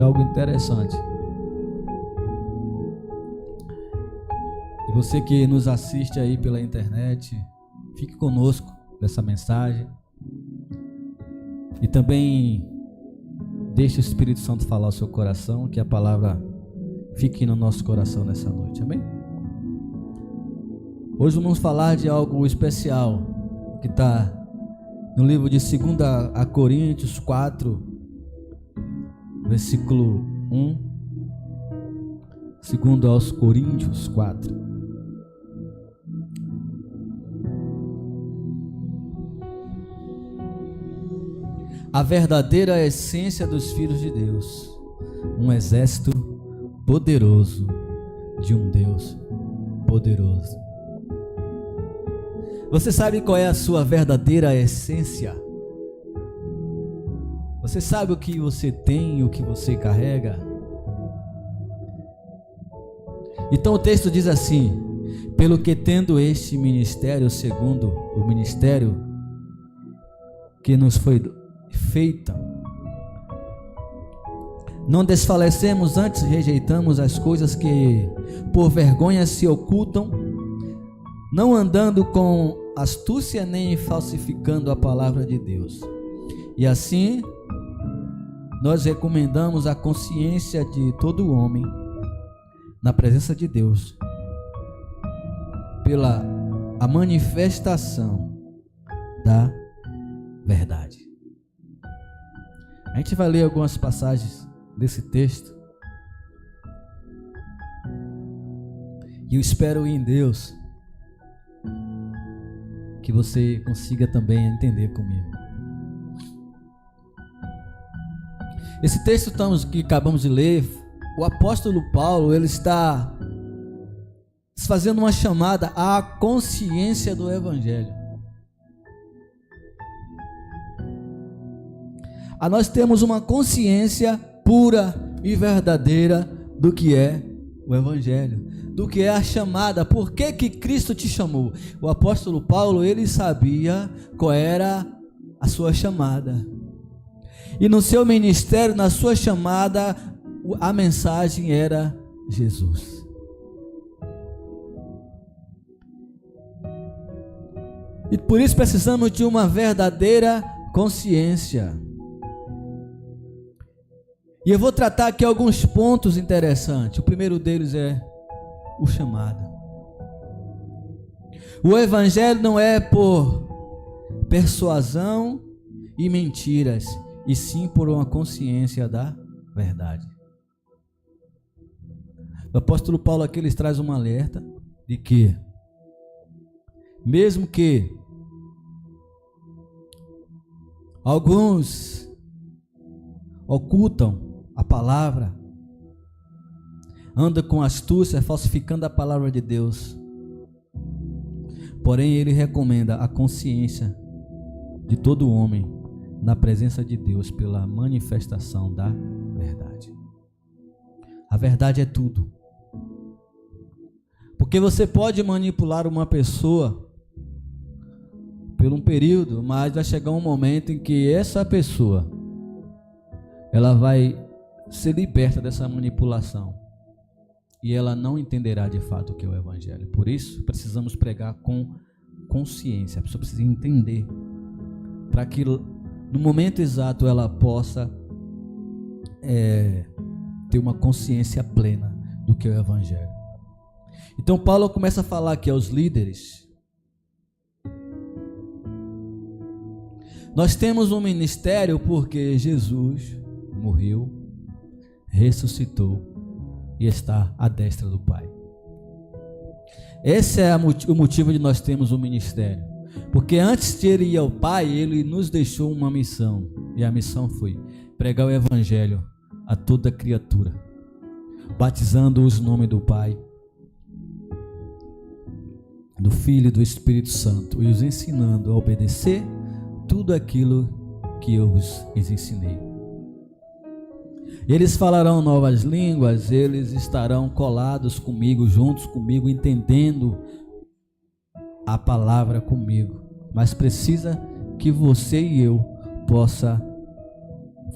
algo interessante. E você que nos assiste aí pela internet, fique conosco nessa mensagem. E também deixe o Espírito Santo falar ao seu coração, que a palavra fique no nosso coração nessa noite, amém? Hoje vamos falar de algo especial, que está no livro de 2 Coríntios 4, versículo 1, 2 Coríntios 4. A verdadeira essência dos filhos de Deus, um exército poderoso de um Deus poderoso. Você sabe qual é a sua verdadeira essência? Você sabe o que você tem e o que você carrega? Então o texto diz assim: pelo que tendo este ministério segundo o ministério que nos foi feita, não desfalecemos, antes rejeitamos as coisas que por vergonha se ocultam, não andando com astúcia nem falsificando a palavra de Deus. E assim nós recomendamos a consciência de todo homem na presença de Deus pela a manifestação da verdade. A gente vai ler algumas passagens desse texto e eu espero em Deus que você consiga também entender comigo. Esse texto que acabamos de ler, o apóstolo Paulo, ele está fazendo uma chamada à consciência do Evangelho. A nós temos uma consciência pura e verdadeira do que é o Evangelho, do que é a chamada. Por que que Cristo te chamou? O apóstolo Paulo, ele sabia qual era a sua chamada. E no seu ministério, na sua chamada, a mensagem era Jesus. E por isso precisamos de uma verdadeira consciência. E eu vou tratar aqui alguns pontos interessantes. O primeiro deles é o chamado. O Evangelho não é por persuasão e mentiras, e sim por uma consciência da verdade. O apóstolo Paulo aqui ele traz um alerta de que, mesmo que alguns ocultam a palavra, anda com astúcia, falsificando a palavra de Deus, porém ele recomenda a consciência de todo homem na presença de Deus pela manifestação da verdade. A verdade é tudo, porque você pode manipular uma pessoa por um período, mas vai chegar um momento em que essa pessoa ela vai ser liberta dessa manipulação e ela não entenderá de fato o que é o Evangelho. Por isso precisamos pregar com consciência. A pessoa precisa entender, para que no momento exato ela possa ter uma consciência plena do que é o Evangelho. Então Paulo começa a falar aqui aos líderes: nós temos um ministério porque Jesus morreu, ressuscitou e está à destra do Pai. Esse é o motivo de nós termos um ministério, porque antes de ele ir ao Pai, ele nos deixou uma missão, e a missão foi pregar o Evangelho a toda criatura, batizando-os no nome do Pai, do Filho e do Espírito Santo, e os ensinando a obedecer tudo aquilo que eu vos ensinei. Eles falarão novas línguas, eles estarão colados comigo, juntos comigo, entendendo a palavra comigo. Mas precisa que você e eu possa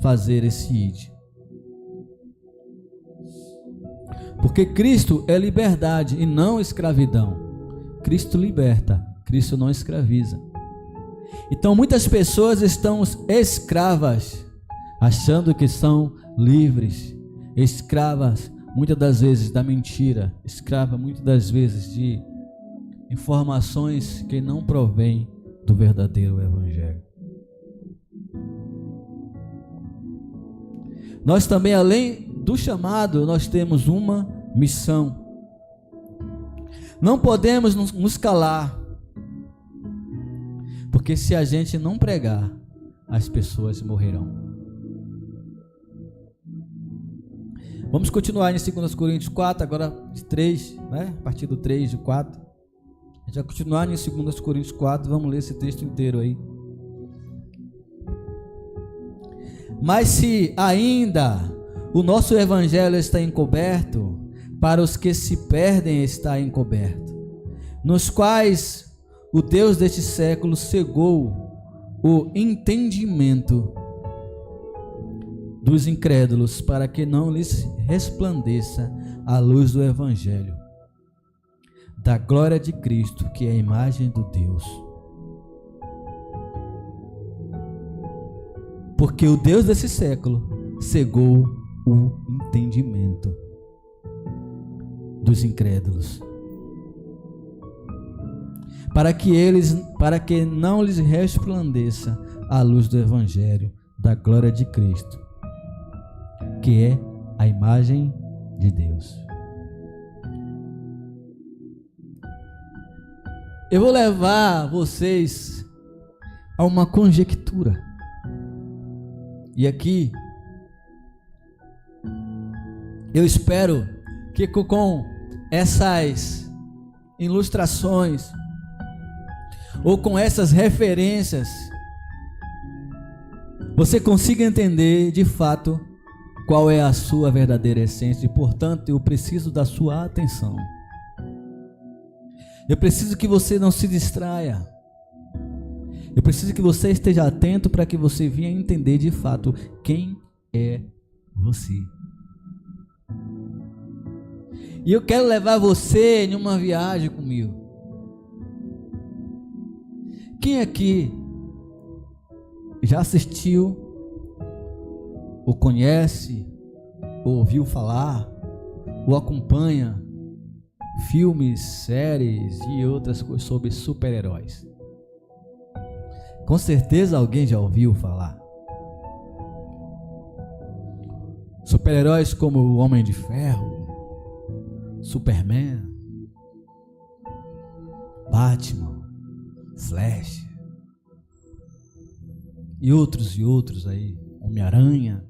fazer esse id. Porque Cristo é liberdade e não escravidão. Cristo liberta, Cristo não escraviza. Então muitas pessoas estão escravas, achando que são livres, escravas muitas das vezes da mentira, escrava muitas das vezes de informações que não provêm do verdadeiro evangelho. Nós também, além do chamado, nós temos uma missão. Não podemos nos calar, porque se a gente não pregar, as pessoas morrerão. Vamos continuar em 2 Coríntios 4, agora de 3, né? A partir do 3, de 4. A gente vai continuar em 2 Coríntios 4, vamos ler esse texto inteiro aí. Mas se ainda o nosso evangelho está encoberto, para os que se perdem está encoberto, nos quais o Deus deste século cegou o entendimento dos incrédulos, para que não lhes resplandeça a luz do evangelho, da glória de Cristo, que é a imagem do Deus. Porque o Deus desse século cegou o entendimento dos incrédulos, para que não lhes resplandeça a luz do evangelho da glória de Cristo, que é a imagem de Deus. Eu vou levar vocês a uma conjectura. E aqui eu espero que com essas ilustrações ou com essas referências você consiga entender de fato qual é a sua verdadeira essência, e portanto eu preciso da sua atenção. Eu preciso que você não se distraia. Eu preciso que você esteja atento para que você venha entender de fato quem é você. E eu quero levar você em uma viagem comigo. Quem aqui já assistiu, ou conhece, ou ouviu falar, ou acompanha filmes, séries e outras coisas sobre super-heróis? Com certeza alguém já ouviu falar. Super-heróis como o Homem de Ferro, Superman, Batman, Flash e outros aí, Homem-Aranha.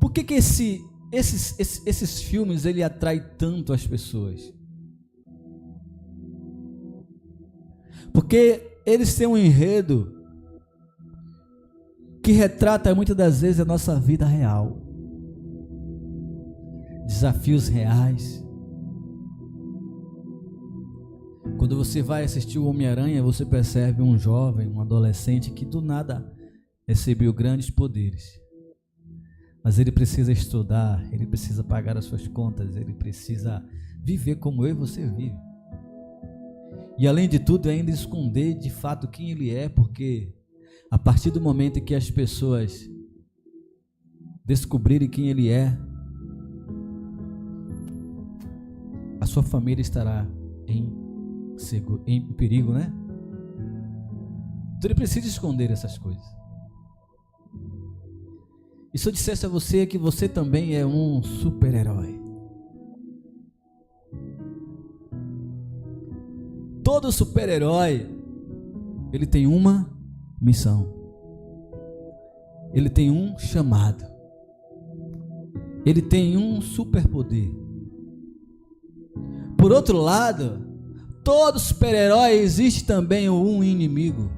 Por que esses filmes ele atrai tanto as pessoas? Porque eles têm um enredo que retrata muitas das vezes a nossa vida real, desafios reais. Quando você vai assistir o Homem-Aranha, você percebe um jovem, um adolescente que do nada recebeu grandes poderes, mas ele precisa estudar, ele precisa pagar as suas contas, ele precisa viver como eu e você vive. E além de tudo, ainda esconder de fato quem ele é, porque a partir do momento em que as pessoas descobrirem quem ele é, a sua família estará em perigo, né? Então ele precisa esconder essas coisas. E se eu dissesse a você que você também é um super-herói? Todo super-herói, ele tem uma missão. Ele tem um chamado. Ele tem um superpoder. Por outro lado, todo super-herói existe também um inimigo.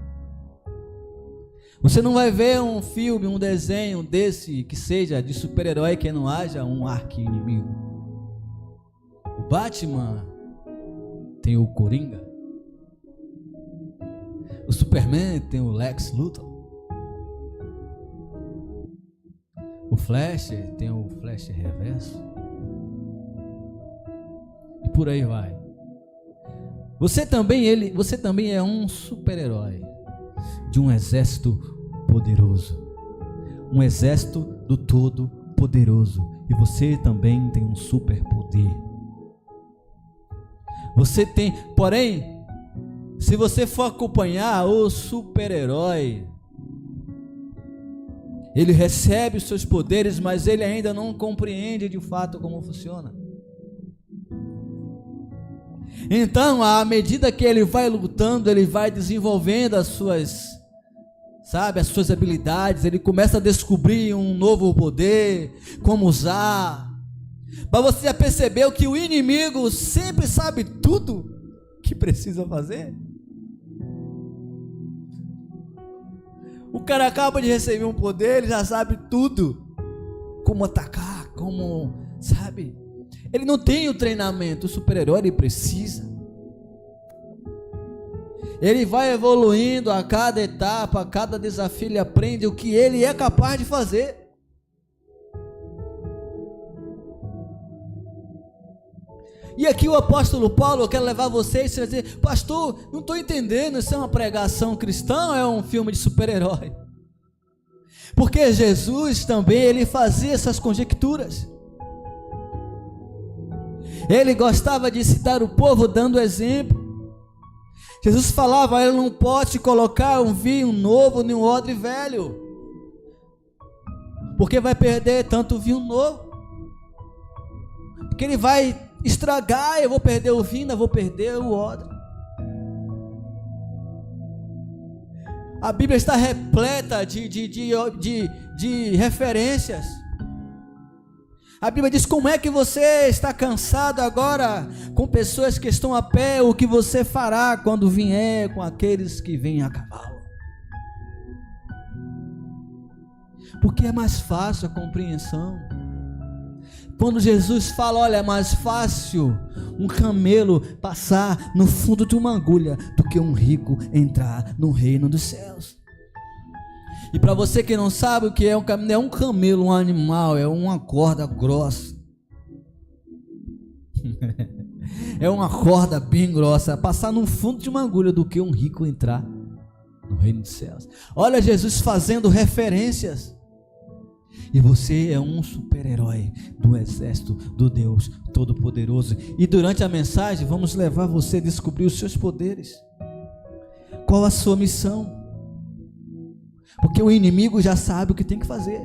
Você não vai ver um filme, um desenho desse que seja de super-herói que não haja um arqui-inimigo. O Batman tem o Coringa. O Superman tem o Lex Luthor. o flash, tem o flash reverso. E por aí vai. Você também é um super-herói de um exército poderoso. Um exército do Todo-Poderoso. E você também tem um superpoder. Você tem, porém, se você for acompanhar o super-herói, ele recebe os seus poderes, mas ele ainda não compreende de fato como funciona. Então, à medida que ele vai lutando, ele vai desenvolvendo as suas habilidades, ele começa a descobrir um novo poder, como usar. Mas você já percebeu que o inimigo sempre sabe tudo que precisa fazer? O cara acaba de receber um poder, ele já sabe tudo, como atacar, sabe? Ele não tem o treinamento, o super-herói ele precisa. Ele vai evoluindo a cada etapa, a cada desafio, ele aprende o que ele é capaz de fazer. E aqui o apóstolo Paulo, eu quero levar vocês a dizer: pastor, não estou entendendo, isso é uma pregação cristã ou é um filme de super-herói? Porque Jesus também, ele fazia essas conjecturas. Ele gostava de citar o povo dando exemplo. Jesus falava: ele não pode colocar um vinho novo em um odre velho, porque vai perder tanto o vinho novo, porque ele vai estragar, eu vou perder o vinho, eu vou perder o odre. A Bíblia está repleta de referências. A Bíblia diz: como é que você está cansado agora com pessoas que estão a pé, o que você fará quando vier com aqueles que vêm a cavalo? Porque é mais fácil a compreensão. Quando Jesus fala: olha, é mais fácil um camelo passar no fundo de uma agulha do que um rico entrar no reino dos céus. E para você que não sabe o que é um camelo, não é um camelo, um animal, é uma corda grossa. É uma corda bem grossa, passar no fundo de uma agulha do que um rico entrar no reino dos céus. Olha Jesus fazendo referências. E você é um super-herói do exército do Deus Todo-Poderoso. E durante a mensagem vamos levar você a descobrir os seus poderes. Qual a sua missão? Porque o inimigo já sabe o que tem que fazer.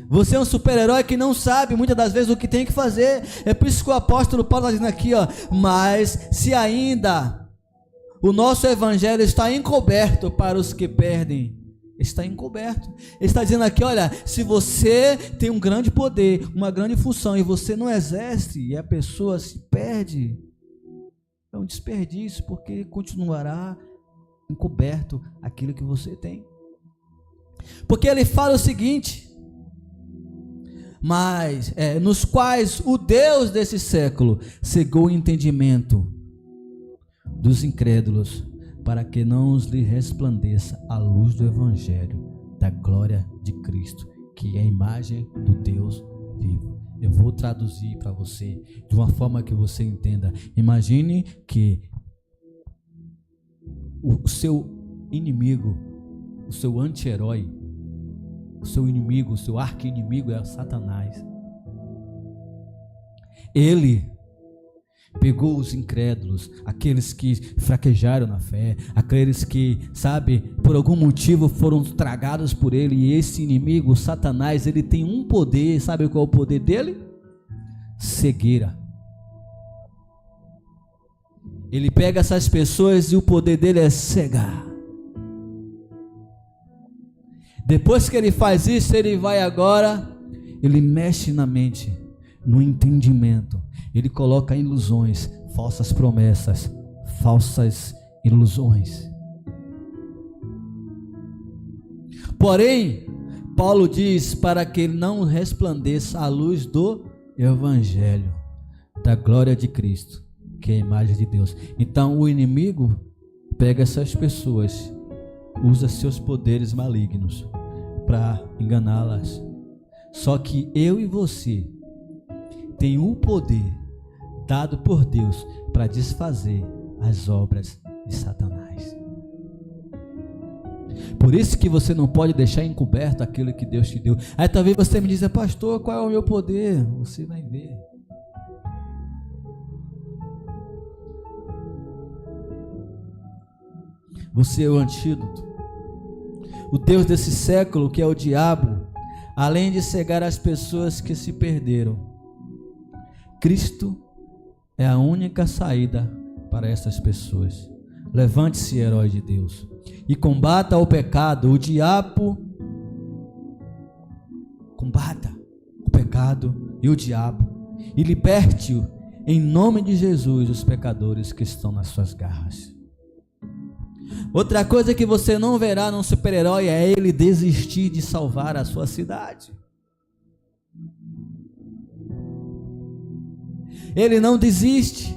Você é um super-herói que não sabe muitas das vezes o que tem que fazer. É por isso que o apóstolo Paulo está dizendo aqui, mas se ainda o nosso evangelho está encoberto para os que perdem, está encoberto. Ele está dizendo aqui: olha, se você tem um grande poder, uma grande função, e você não exerce, e a pessoa se perde, é um desperdício, porque continuará encoberto aquilo que você tem. Porque ele fala o seguinte: mas nos quais o Deus desse século cegou o entendimento dos incrédulos, para que não lhe resplandeça a luz do evangelho da glória de Cristo, que é a imagem do Deus vivo. Eu vou traduzir para você de uma forma que você entenda. Imagine que o seu inimigo, o seu anti-herói, o seu inimigo, o seu arqui-inimigo é o Satanás. Ele pegou os incrédulos, aqueles que fraquejaram na fé, aqueles que, por algum motivo foram tragados por ele. E esse inimigo, o Satanás, ele tem um poder. Sabe qual é o poder dele? Cegueira. Ele pega essas pessoas e o poder dele é cegar. Depois que ele faz isso, ele vai agora, ele mexe na mente, no entendimento. Ele coloca ilusões, falsas promessas, falsas ilusões. Porém, Paulo diz para que ele não resplandeça a luz do evangelho, da glória de Cristo, que é a imagem de Deus. Então o inimigo pega essas pessoas, usa seus poderes malignos para enganá-las, Só que eu e você tem o poder dado por Deus para desfazer as obras de Satanás. Por isso que você não pode deixar encoberto aquilo que Deus te deu. Aí talvez você me diga: pastor, qual é o meu poder? Você vai ver. Você é o antídoto. O Deus desse século, que é o diabo, além de cegar as pessoas que se perderam, Cristo é a única saída para essas pessoas. Levante-se, herói de Deus, e combata o pecado. O diabo, combata o pecado e o diabo, e liberte-o em nome de Jesus os pecadores que estão nas suas garras. Outra coisa que você não verá num super-herói é ele desistir de salvar a sua cidade. Ele não desiste.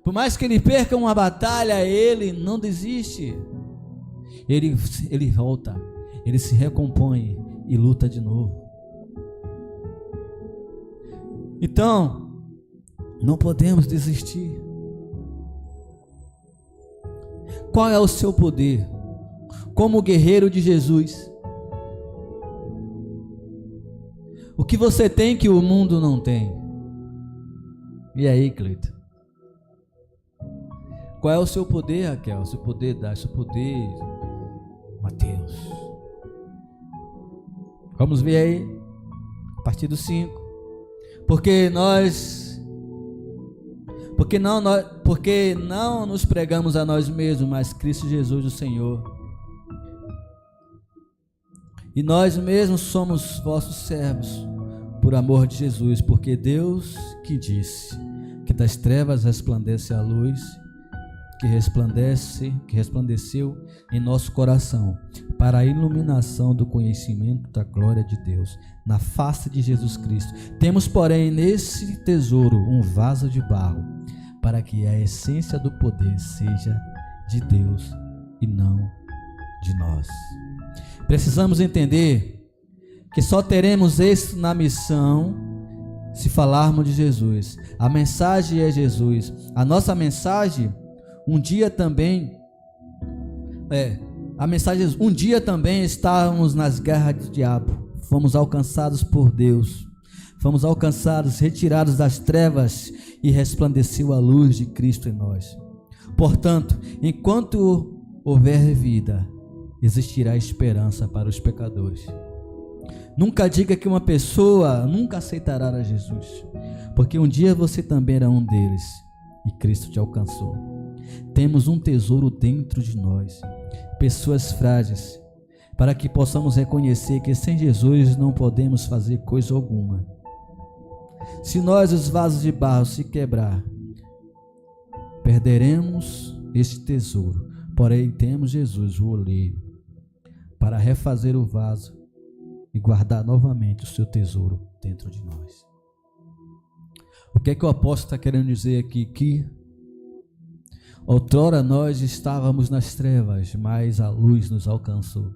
Por mais que ele perca uma batalha, ele não desiste. Ele volta, ele se recompõe e luta de novo. Então, não podemos desistir. Qual é o seu poder como guerreiro de Jesus? O que você tem que o mundo não tem? E aí, Cleiton? Qual é o seu poder, Raquel? O seu poder, seu poder, Mateus. Vamos ver aí, a partir do 5. Porque não nos pregamos a nós mesmos, mas Cristo Jesus o Senhor. E nós mesmos somos vossos servos, por amor de Jesus, porque Deus que disse que das trevas resplandece a luz, que resplandeceu em nosso coração, para a iluminação do conhecimento da glória de Deus, na face de Jesus Cristo. Temos, porém, nesse tesouro um vaso de barro, para que a essência do poder seja de Deus e não de nós. Precisamos entender que só teremos êxito na missão se falarmos de Jesus. A mensagem é Jesus. A nossa mensagem, um dia também estávamos nas garras do diabo. Fomos alcançados por Deus. Fomos alcançados, retirados das trevas, e resplandeceu a luz de Cristo em nós. Portanto, enquanto houver vida, existirá esperança para os pecadores. Nunca diga que uma pessoa nunca aceitará a Jesus, porque um dia você também era um deles e Cristo te alcançou. Temos um tesouro dentro de nós, pessoas frágeis, para que possamos reconhecer que sem Jesus não podemos fazer coisa alguma. Se nós, os vasos de barro, se quebrar, perderemos este tesouro. Porém, temos Jesus, o oleiro, para refazer o vaso e guardar novamente o seu tesouro dentro de nós. O que é que o apóstolo está querendo dizer aqui? Que outrora nós estávamos nas trevas, mas a luz nos alcançou.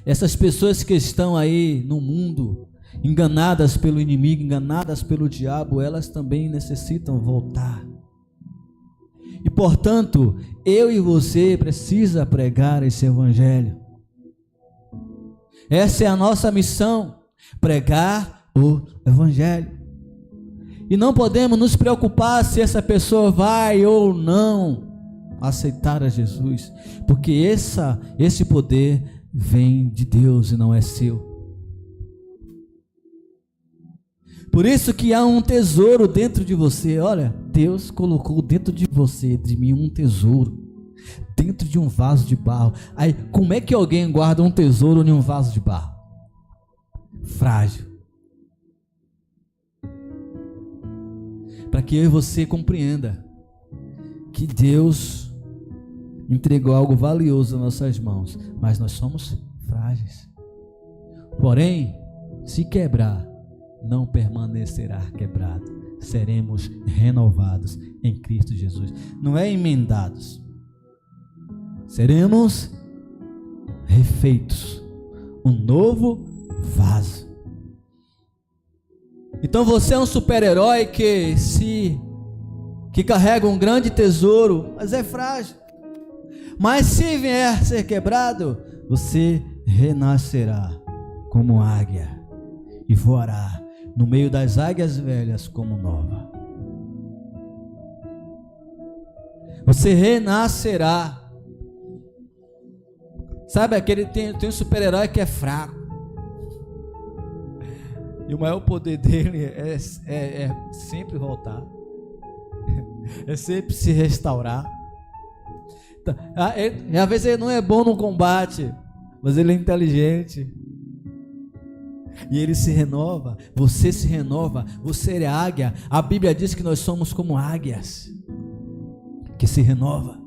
Essas pessoas que estão aí no mundo, enganadas pelo inimigo, enganadas pelo diabo, elas também necessitam voltar. E portanto, eu e você precisa pregar esse evangelho. Essa é a nossa missão, pregar o evangelho. E não podemos nos preocupar se essa pessoa vai ou não aceitar a Jesus, porque esse poder vem de Deus e não é seu. Por isso que há um tesouro dentro de você. Olha, Deus colocou dentro de você, de mim, um tesouro dentro de um vaso de barro. Aí, como é que alguém guarda um tesouro em um vaso de barro? Frágil. Para que eu e você compreenda que Deus entregou algo valioso nas nossas mãos, mas nós somos frágeis. Porém, se quebrar, não permanecerá quebrado. Seremos renovados em Cristo Jesus. Não é emendados. Seremos refeitos. Um novo vaso. Então você é um super-herói que carrega um grande tesouro, mas é frágil. Mas se vier a ser quebrado, você renascerá como águia e voará no meio das águias velhas como nova. Você renascerá. Sabe, tem um super-herói que é fraco. E o maior poder dele é sempre voltar. É sempre se restaurar. Então, às vezes ele não é bom no combate, mas ele é inteligente. E ele se renova. Você se renova. Você é águia. A Bíblia diz que nós somos como águias que se renova.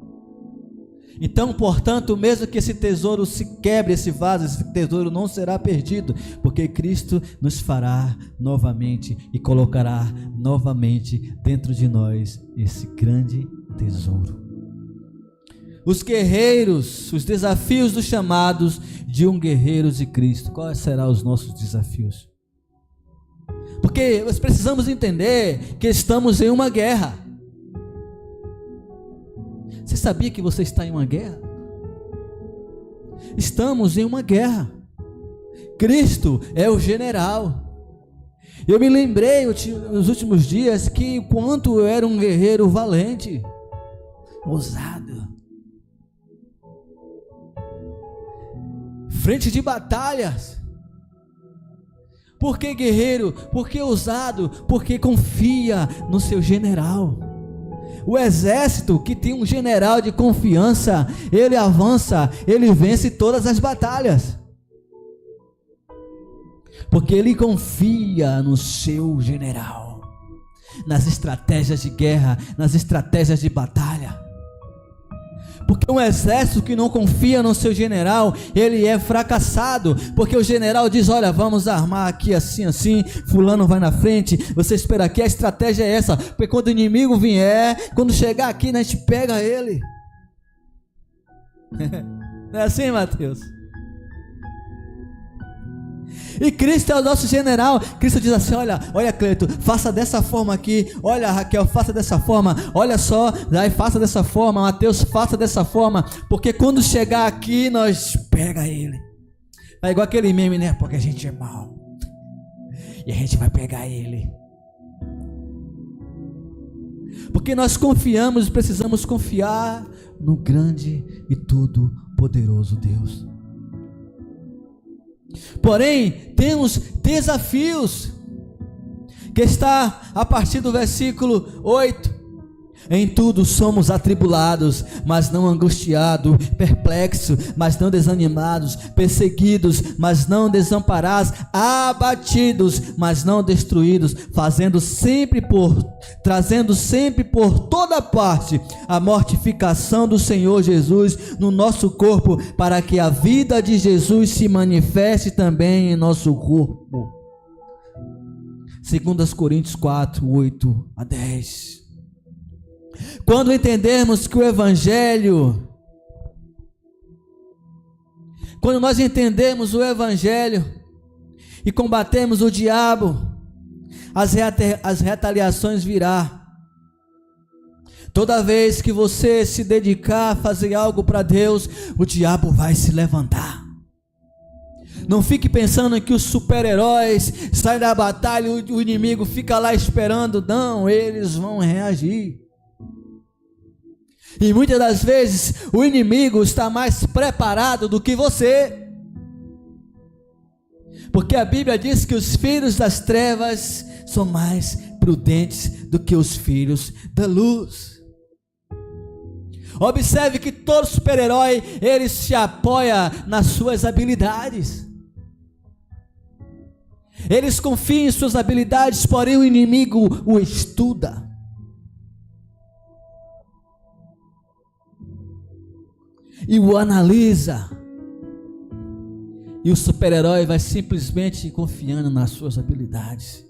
Então, portanto, mesmo que esse tesouro se quebre, esse vaso, esse tesouro não será perdido, porque Cristo nos fará novamente e colocará novamente dentro de nós esse grande tesouro. Os guerreiros, os desafios dos chamados de um guerreiro de Cristo. Quais serão os nossos desafios? Porque nós precisamos entender que estamos em uma guerra. Você sabia que você está em uma guerra? Estamos em uma guerra. Cristo é o general. Eu me lembrei nos últimos dias que quanto eu era um guerreiro valente, ousado. Frente de batalhas. Por que guerreiro? Por que ousado? Porque confia no seu general. O exército que tem um general de confiança, ele avança, ele vence todas as batalhas. Porque ele confia no seu general, nas estratégias de guerra, nas estratégias de batalha. Porque um exército que não confia no seu general, ele é fracassado, porque o general diz, olha, vamos armar aqui assim, assim, fulano vai na frente, você espera aqui, a estratégia é essa, porque quando o inimigo vier, quando chegar aqui, a gente pega ele. Não é assim, Mateus? E Cristo é o nosso general. Cristo diz assim, olha Cleito, faça dessa forma aqui, olha Raquel, faça dessa forma, olha só, daí faça dessa forma, Mateus, faça dessa forma, porque quando chegar aqui, nós pega ele. É igual aquele meme, né? Porque a gente é mau e a gente vai pegar ele. Porque nós confiamos, precisamos confiar no grande e todo poderoso Deus. Porém, temos desafios, que está a partir do versículo 8. Em tudo somos atribulados, mas não angustiados, perplexos, mas não desanimados, perseguidos, mas não desamparados, abatidos, mas não destruídos, trazendo sempre por toda parte a mortificação do Senhor Jesus no nosso corpo, para que a vida de Jesus se manifeste também em nosso corpo. 2 Coríntios 4, 8 a 10. Quando entendermos que o Evangelho, quando nós entendemos o Evangelho e combatemos o diabo, as retaliações virá. Toda vez que você se dedicar a fazer algo para Deus, o diabo vai se levantar. Não fique pensando que os super-heróis saem da batalha e o inimigo fica lá esperando. Não, eles vão reagir. E muitas das vezes o inimigo está mais preparado do que você. Porque a Bíblia diz que os filhos das trevas são mais prudentes do que os filhos da luz. Observe que todo super-herói, ele se apoia nas suas habilidades. Eles confiam em suas habilidades, porém o inimigo o estuda. E o analisa. E o super-herói vai simplesmente confiando nas suas habilidades.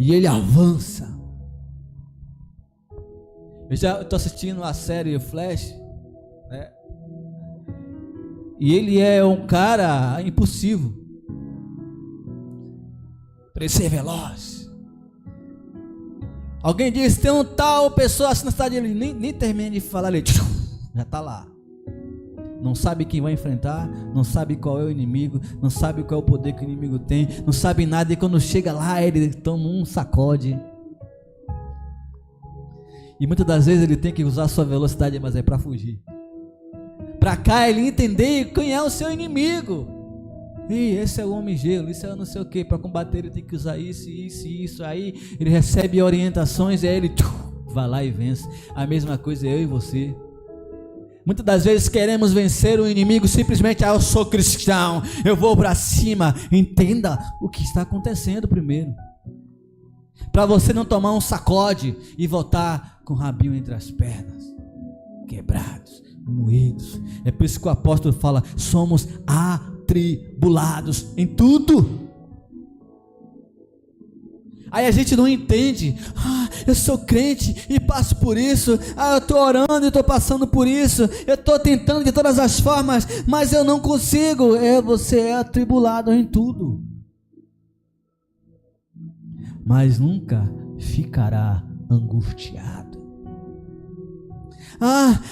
E ele avança. Eu já estou assistindo a série Flash, né? E ele é um cara impulsivo. para ele ser veloz. Alguém diz, tem um tal pessoa assim na cidade, ele nem termina de falar, ele já está lá. Não sabe quem vai enfrentar, não sabe qual é o inimigo, não sabe qual é o poder que o inimigo tem, não sabe nada, e quando chega lá ele toma um sacode. E muitas das vezes ele tem que usar a sua velocidade, mas é para fugir. Para cá ele entender quem é o seu inimigo. E esse é o homem gelo, isso é não sei o que, para combater ele tem que usar isso, isso e isso. Aí ele recebe orientações e aí ele vai lá e vence. A mesma coisa eu e você. Muitas das vezes queremos vencer o inimigo simplesmente, eu sou cristão, eu vou para cima. Entenda o que está acontecendo primeiro, para você não tomar um sacode e voltar com o rabinho entre as pernas, quebrados, moídos. É por isso que o apóstolo fala, somos atribulados em tudo. Aí a gente não entende, eu sou crente e passo por isso, eu estou orando e estou passando por isso, eu estou tentando de todas as formas, mas eu não consigo. Você é atribulado em tudo, mas nunca ficará angustiado.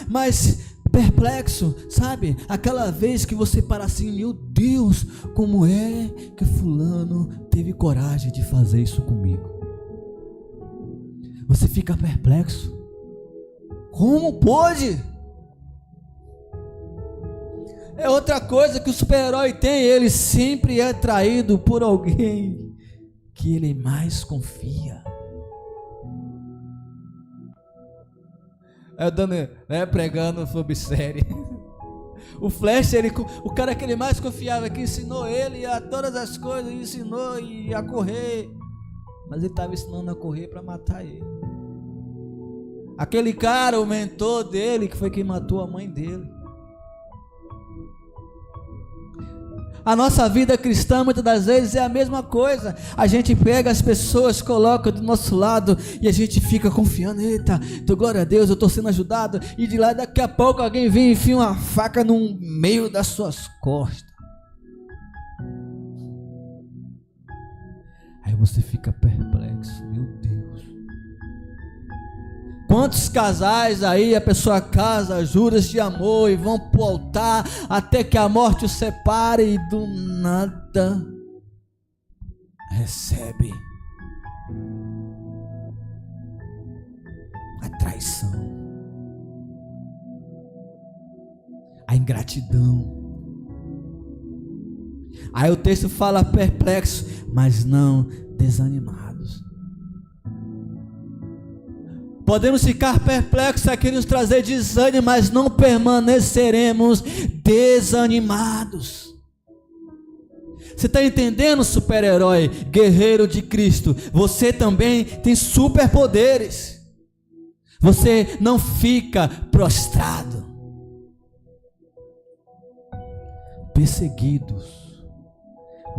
Mas perplexo, sabe? Aquela vez que você para assim, meu Deus, como é que fulano teve coragem de fazer isso comigo? Você fica perplexo. Como pôde? É outra coisa que o super-herói tem, ele sempre é traído por alguém que ele mais confia. Eu dando, pregando sobre série. O Flash, o cara que ele mais confiava, que ensinou ele a todas as coisas, ensinou a correr, mas ele estava ensinando a correr para matar ele. Aquele cara, o mentor dele, que foi quem matou a mãe dele. A nossa vida cristã muitas das vezes é a mesma coisa. A gente pega as pessoas, coloca do nosso lado e a gente fica confiando, eita, glória a Deus, eu estou sendo ajudado, e de lá daqui a pouco alguém vem e enfia uma faca no meio das suas costas. Aí você fica perplexo, meu Deus. Quantos casais aí a pessoa casa, juras de amor e vão pro altar até que a morte os separe e do nada recebe a traição, a ingratidão. Aí o texto fala perplexo, mas não desanimados. Podemos ficar perplexos aqui, nos trazer desânimo, mas não permaneceremos desanimados. Você está entendendo, super-herói, guerreiro de Cristo? Você também tem superpoderes. Você não fica prostrado. Perseguidos,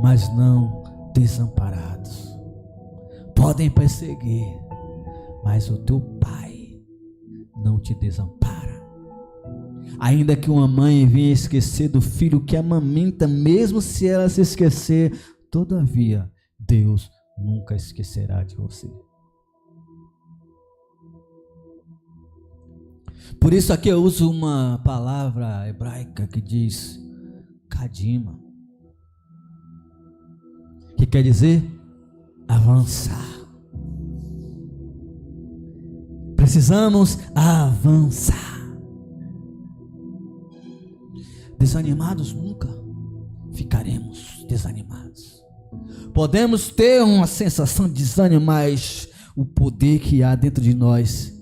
mas não desamparados. Podem perseguir, mas o teu Pai não te desampara. Ainda que uma mãe venha esquecer do filho que amamenta, mesmo se ela se esquecer, todavia Deus nunca esquecerá de você. Por isso aqui eu uso uma palavra hebraica que diz kadima, que quer dizer avançar. Precisamos avançar. Desanimados nunca ficaremos desanimados. Podemos ter uma sensação de desânimo, mas o poder que há dentro de nós,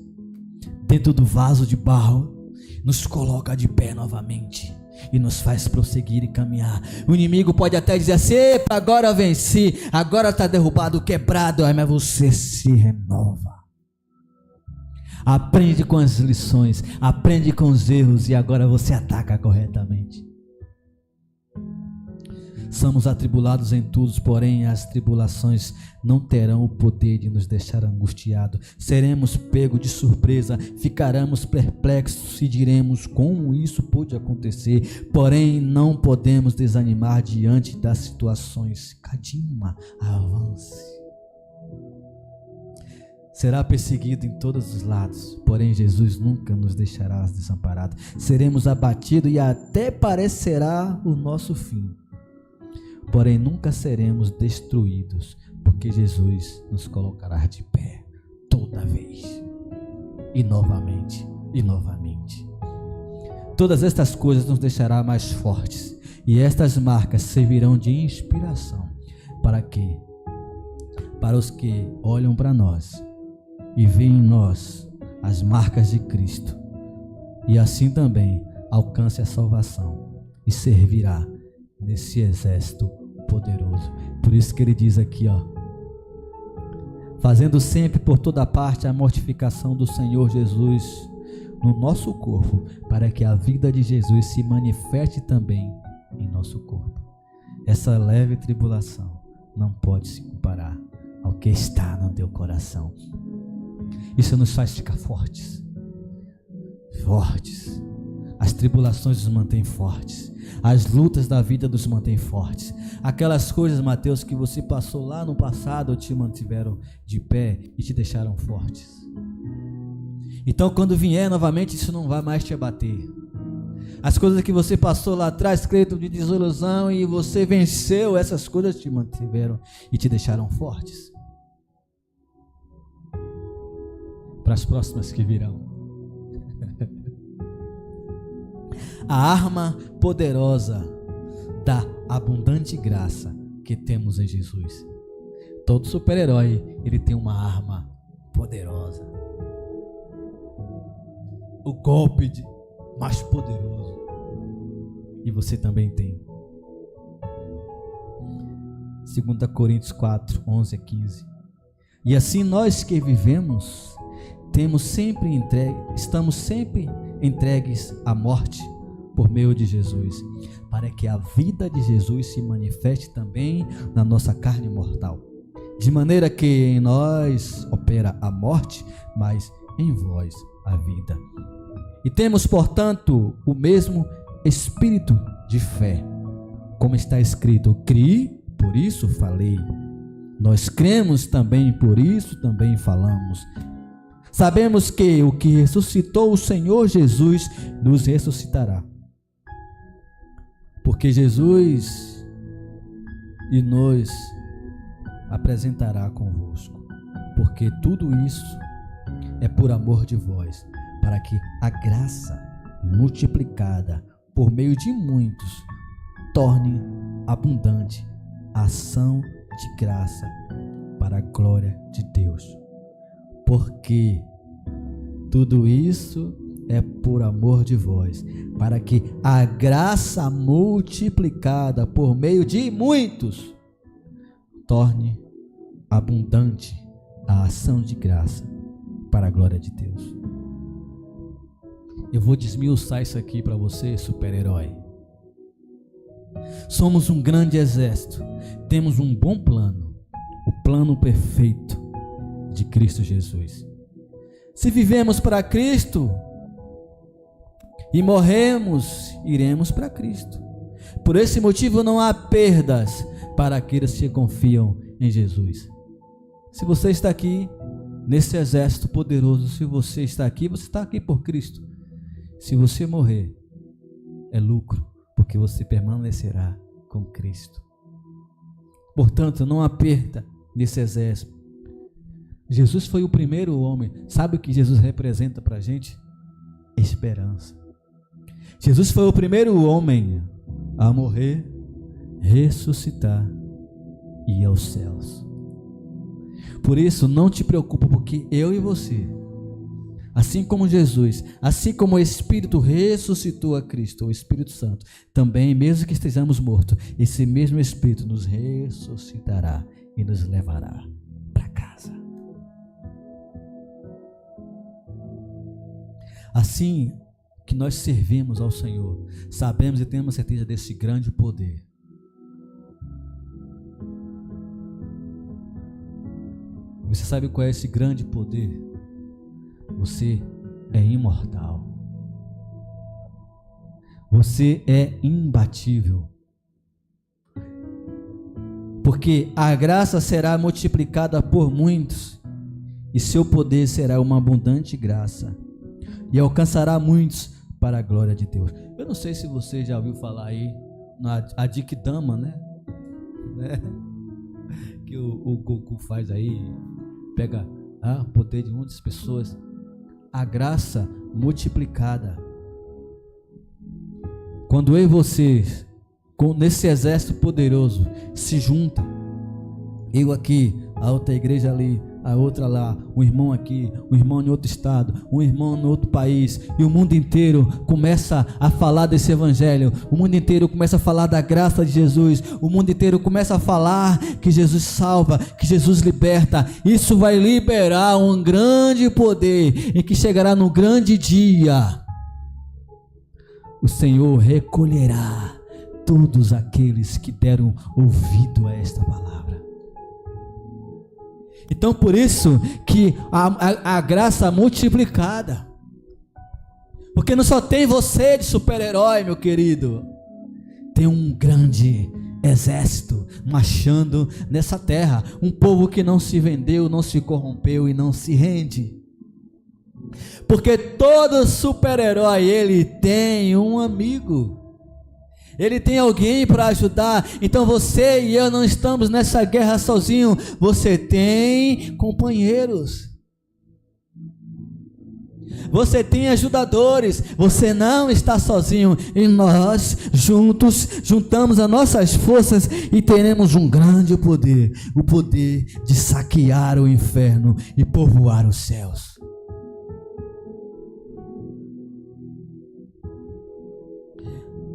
dentro do vaso de barro, nos coloca de pé novamente e nos faz prosseguir e caminhar. O inimigo pode até dizer assim: epa, agora eu venci, agora está derrubado, quebrado, mas você se renova. Aprende com as lições, aprende com os erros e agora você ataca corretamente. Somos atribulados em tudo, porém as tribulações não terão o poder de nos deixar angustiados. Seremos pegos de surpresa, ficaremos perplexos e diremos como isso pôde acontecer. Porém não podemos desanimar diante das situações. Cadima, avance. Será perseguido em todos os lados, porém Jesus nunca nos deixará desamparados. Seremos abatidos e até parecerá o nosso fim, porém nunca seremos destruídos, porque Jesus nos colocará de pé toda vez, e novamente, e novamente. Todas estas coisas nos deixará mais fortes, e estas marcas servirão de inspiração para quê? Para os que olham para nós e veem em nós as marcas de Cristo, e assim também alcance a salvação e servirá nesse exército poderoso. Por isso que ele diz aqui, fazendo sempre por toda parte a mortificação do Senhor Jesus no nosso corpo, para que a vida de Jesus se manifeste também em nosso corpo. Essa leve tribulação não pode se comparar ao que está no teu coração. Isso nos faz ficar fortes. Fortes. As tribulações nos mantêm fortes. As lutas da vida nos mantêm fortes. Aquelas coisas, Mateus, que você passou lá no passado te mantiveram de pé e te deixaram fortes. Então quando vier novamente, isso não vai mais te abater. As coisas que você passou lá atrás, crédito de desilusão, e você venceu, essas coisas te mantiveram e te deixaram fortes para as próximas que virão. A arma poderosa da abundante graça que temos em Jesus. Todo super-herói, ele tem uma arma poderosa. O golpe mais poderoso. E você também tem. 2 Coríntios 4, 11 a 15. E assim nós que vivemos, estamos sempre entregues à morte por meio de Jesus, para que a vida de Jesus se manifeste também na nossa carne mortal, de maneira que em nós opera a morte, mas em vós a vida. E temos, portanto, o mesmo espírito de fé, como está escrito: criei, por isso falei. Nós cremos também, por isso também falamos. Sabemos que o que ressuscitou o Senhor Jesus nos ressuscitará, porque Jesus e nos apresentará convosco, porque tudo isso é por amor de vós, para que a graça multiplicada por meio de muitos torne abundante a ação de graça para a glória de Deus. Porque tudo isso é por amor de vós, para que a graça multiplicada por meio de muitos torne abundante a ação de graça para a glória de Deus. Eu vou desmiuçar isso aqui para você, super-herói. Somos um grande exército, temos um bom plano, o plano perfeito de Cristo Jesus. Se vivemos para Cristo e morremos, iremos para Cristo. Por esse motivo não há perdas para aqueles que confiam em Jesus. Se você está aqui nesse exército poderoso, se você está aqui por Cristo. Se você morrer, é lucro, porque você permanecerá com Cristo. Portanto, não há perda nesse exército. Jesus foi o primeiro homem. Sabe o que Jesus representa para a gente? Esperança. Jesus foi o primeiro homem a morrer, ressuscitar e ir aos céus. Por isso, não te preocupa, porque eu e você, assim como Jesus, assim como o Espírito ressuscitou a Cristo, o Espírito Santo, também, mesmo que estejamos mortos, esse mesmo Espírito nos ressuscitará e nos levará para casa. Assim que nós servimos ao Senhor, sabemos e temos certeza desse grande poder. Você sabe qual é esse grande poder? Você é imortal. Você é imbatível. Porque a graça será multiplicada por muitos, e seu poder será uma abundante graça, e alcançará muitos para a glória de Deus. Eu não sei se você já ouviu falar aí na Adikdama, né? Que o Goku faz aí, pega o poder de muitas pessoas. A graça multiplicada. Quando eu e você, nesse exército poderoso, se junta, eu aqui, a outra igreja ali, a outra lá, um irmão aqui, um irmão em outro estado, um irmão em outro país, e o mundo inteiro começa a falar desse evangelho, o mundo inteiro começa a falar da graça de Jesus, o mundo inteiro começa a falar que Jesus salva, que Jesus liberta. Isso vai liberar um grande poder, em que chegará no grande dia, o Senhor recolherá todos aqueles que deram ouvido a esta palavra. Então, por isso que a graça multiplicada, porque não só tem você de super-herói, meu querido, tem um grande exército marchando nessa terra, um povo que não se vendeu, não se corrompeu e não se rende. Porque todo super-herói, ele tem um amigo, ele tem alguém para ajudar. Então você e eu não estamos nessa guerra sozinho, você tem companheiros, você tem ajudadores, você não está sozinho. E nós juntos juntamos as nossas forças e teremos um grande poder, o poder de saquear o inferno e povoar os céus.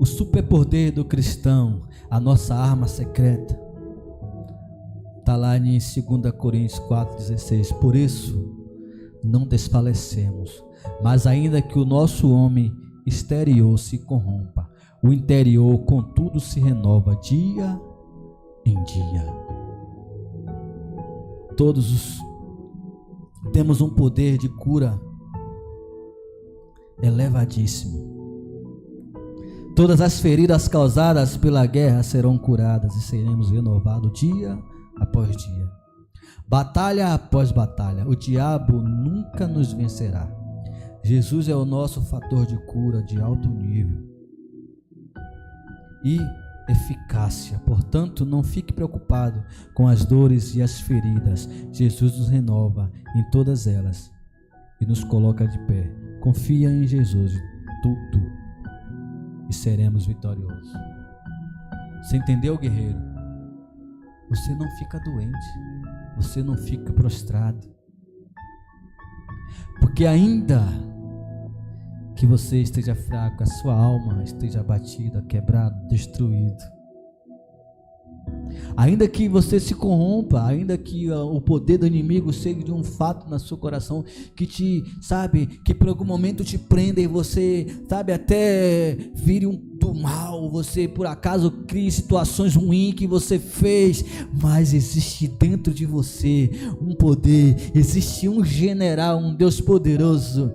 O superpoder do cristão, a nossa arma secreta, está lá em 2 Coríntios 4,16. Por isso, não desfalecemos, mas ainda que o nosso homem exterior se corrompa, o interior, contudo, se renova dia em dia. Todos temos um poder de cura elevadíssimo. Todas as feridas causadas pela guerra serão curadas e seremos renovados dia após dia. Batalha após batalha, o diabo nunca nos vencerá. Jesus é o nosso fator de cura de alto nível e eficácia. Portanto, não fique preocupado com as dores e as feridas. Jesus nos renova em todas elas e nos coloca de pé. Confia em Jesus e tudo, e seremos vitoriosos. Você entendeu, guerreiro? Você não fica doente, você não fica prostrado, porque ainda que você esteja fraco, a sua alma esteja abatida, quebrado, destruído, ainda que você se corrompa, ainda que o poder do inimigo seja de um fato no seu coração, que te, sabe, que por algum momento te prenda e você, sabe, até vire do mal, você por acaso crie situações ruins que você fez, mas existe dentro de você um poder, existe um general, um Deus poderoso,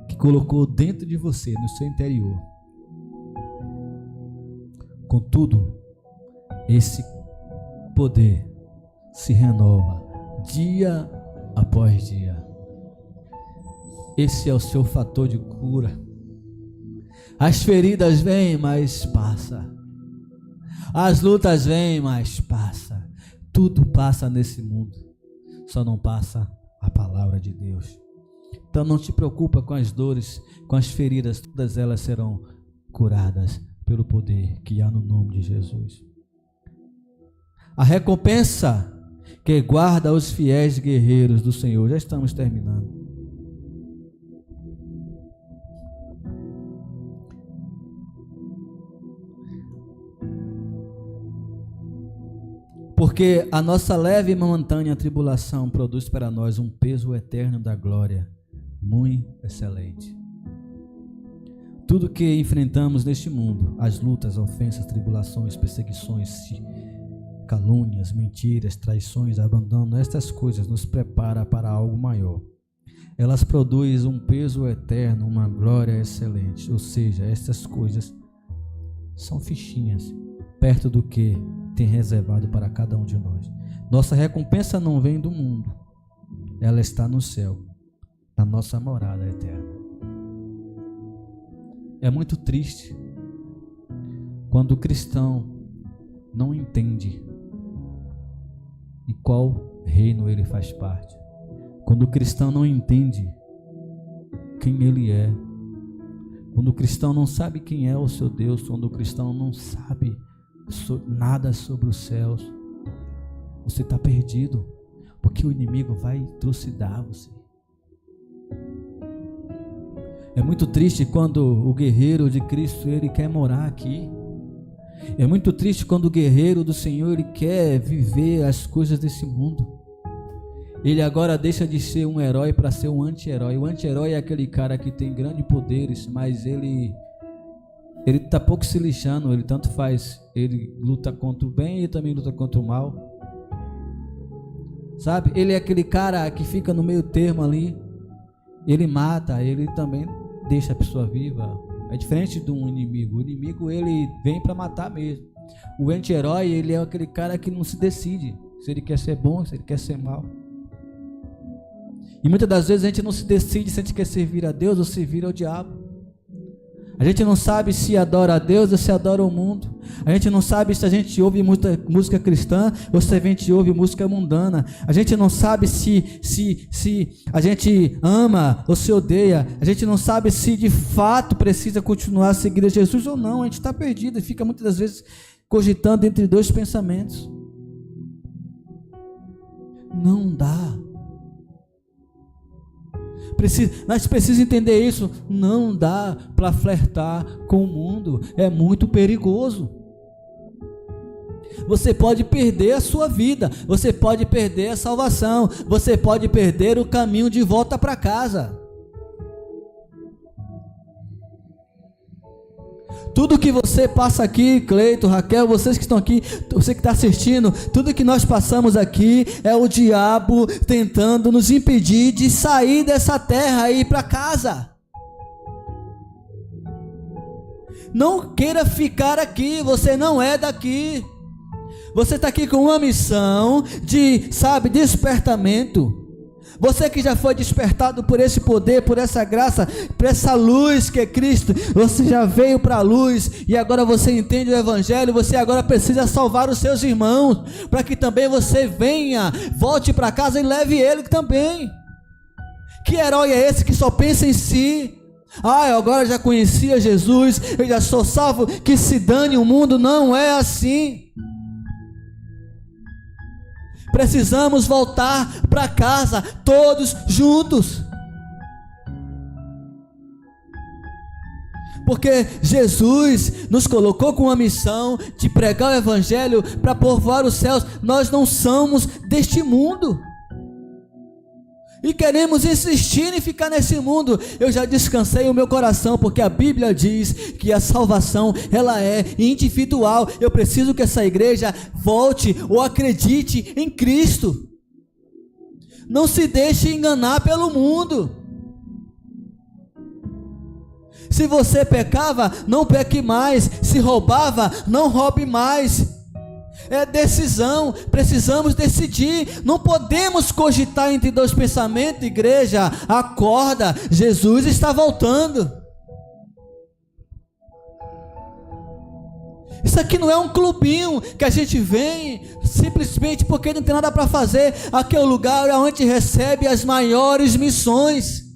que colocou dentro de você, no seu interior. Contudo, esse poder se renova dia após dia. Esse é o seu fator de cura. As feridas vêm, mas passa. As lutas vêm, mas passa. Tudo passa nesse mundo, só não passa a palavra de Deus. Então não te preocupa com as dores, com as feridas, todas elas serão curadas pelo poder que há no nome de Jesus. A recompensa que guarda os fiéis guerreiros do Senhor. Já estamos terminando. Porque a nossa leve e momentânea tribulação produz para nós um peso eterno da glória, muito excelente. Tudo que enfrentamos neste mundo, as lutas, ofensas, tribulações, perseguições, calúnias, mentiras, traições, abandono, estas coisas nos preparam para algo maior. Elas produzem um peso eterno, uma glória excelente. Ou seja, estas coisas são fichinhas perto do que tem reservado para cada um de nós. Nossa recompensa não vem do mundo, ela está no céu, na nossa morada eterna. É muito triste quando o cristão não entende em qual reino ele faz parte. Quando o cristão não entende quem ele é. Quando o cristão não sabe quem é o seu Deus. Quando o cristão não sabe nada sobre os céus. Você está perdido. Porque o inimigo vai trucidar você. É muito triste quando o guerreiro de Cristo ele quer morar aqui. É muito triste quando o guerreiro do Senhor ele quer viver as coisas desse mundo. Ele agora deixa de ser um herói para ser um anti-herói. O anti-herói é aquele cara que tem grandes poderes, mas ele está pouco se lixando. Ele tanto faz, ele luta contra o bem e também luta contra o mal. Sabe? Ele é aquele cara que fica no meio termo ali. Ele mata, ele também deixa a pessoa viva. É diferente de um inimigo. O inimigo ele vem para matar mesmo. O anti-herói ele é aquele cara que não se decide se ele quer ser bom, se ele quer ser mal. E muitas das vezes a gente não se decide se a gente quer servir a Deus ou servir ao diabo. A gente não sabe se adora a Deus ou se adora o mundo. A gente não sabe se a gente ouve música cristã ou se a gente ouve música mundana. A gente não sabe se a gente ama ou se odeia. A gente não sabe se de fato precisa continuar a seguir a Jesus ou não. A gente está perdido e fica muitas das vezes cogitando entre dois pensamentos. Não dá. Nós precisamos entender isso. Não dá para flertar com o mundo. É muito perigoso. Você pode perder a sua vida. Você pode perder a salvação. Você pode perder o caminho de volta para casa. Tudo que você passa aqui, Cleito, Raquel, vocês que estão aqui, você que está assistindo, tudo que nós passamos aqui é o diabo tentando nos impedir de sair dessa terra e ir para casa. Não queira ficar aqui, você não é daqui. Você está aqui com uma missão de, despertamento. Você que já foi despertado por esse poder, por essa graça, por essa luz que é Cristo, você já veio para a luz e agora você entende o Evangelho, você agora precisa salvar os seus irmãos, para que também você venha, volte para casa e leve ele também. Que herói é esse que só pensa em si? Eu agora já conhecia Jesus, eu já sou salvo, que se dane o mundo. Não é assim. Precisamos voltar para casa, todos juntos. Porque Jesus nos colocou com a missão de pregar o Evangelho para povoar os céus. Nós não somos deste mundo. E queremos insistir em ficar nesse mundo. Eu já descansei o meu coração, porque a Bíblia diz que a salvação ela é individual. Eu preciso que essa igreja volte ou acredite em Cristo. Não se deixe enganar pelo mundo. Se você pecava, não peque mais. Se roubava, não roube mais. É decisão, precisamos decidir. Não podemos cogitar entre dois pensamentos. Igreja, acorda, Jesus está voltando. Isso aqui não é um clubinho que a gente vem simplesmente porque não tem nada para fazer. Aqui é o lugar onde recebe as maiores missões.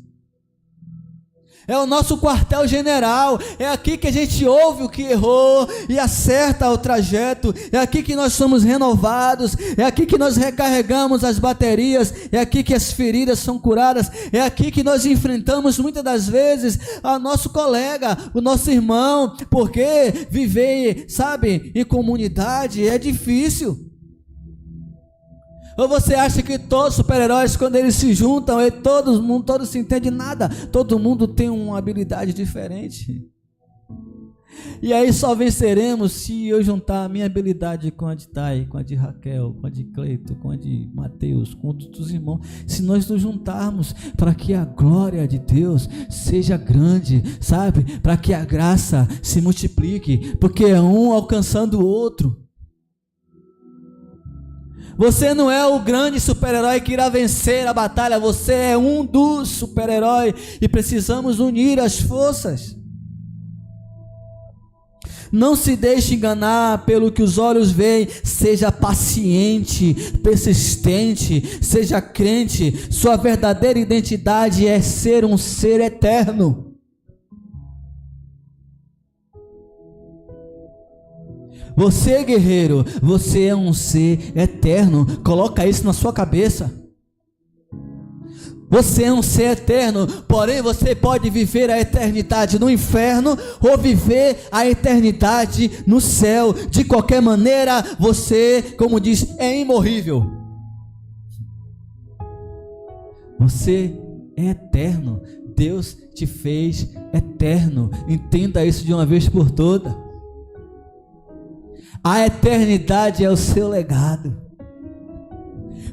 É o nosso quartel-general. É aqui que a gente ouve o que errou e acerta o trajeto. É aqui que nós somos renovados. É aqui que nós recarregamos as baterias. É aqui que as feridas são curadas. É aqui que nós enfrentamos muitas das vezes o nosso colega, o nosso irmão. Porque viver, em comunidade é difícil. Ou você acha que todos os super-heróis, quando eles se juntam, todos se entendem nada? Todo mundo tem uma habilidade diferente. E aí só venceremos se eu juntar a minha habilidade com a de Thay, com a de Raquel, com a de Cleito, com a de Mateus, com outros irmãos. Se nós nos juntarmos para que a glória de Deus seja grande, sabe? Para que a graça se multiplique, porque é um alcançando o outro. Você não é o grande super-herói que irá vencer a batalha, você é um dos super-heróis e precisamos unir as forças. Não se deixe enganar pelo que os olhos veem, seja paciente, persistente, seja crente. Sua verdadeira identidade é ser um ser eterno. Você, guerreiro, você é um ser eterno. Coloca isso na sua cabeça. Você é um ser eterno, porém você pode viver a eternidade no inferno ou viver a eternidade no céu. De qualquer maneira, você, como diz, é imorrível. Você é eterno. Deus te fez eterno. Entenda isso de uma vez por todas. A eternidade é o seu legado.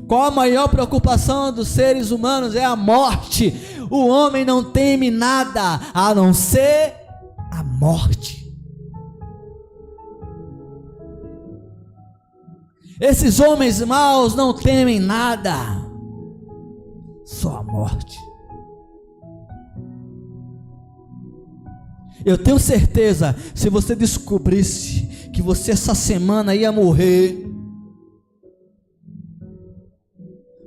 Qual a maior preocupação dos seres humanos? É a morte. O homem não teme nada a não ser a morte. Esses homens maus não temem nada, só a morte. Eu tenho certeza, se você descobrisse que você essa semana ia morrer,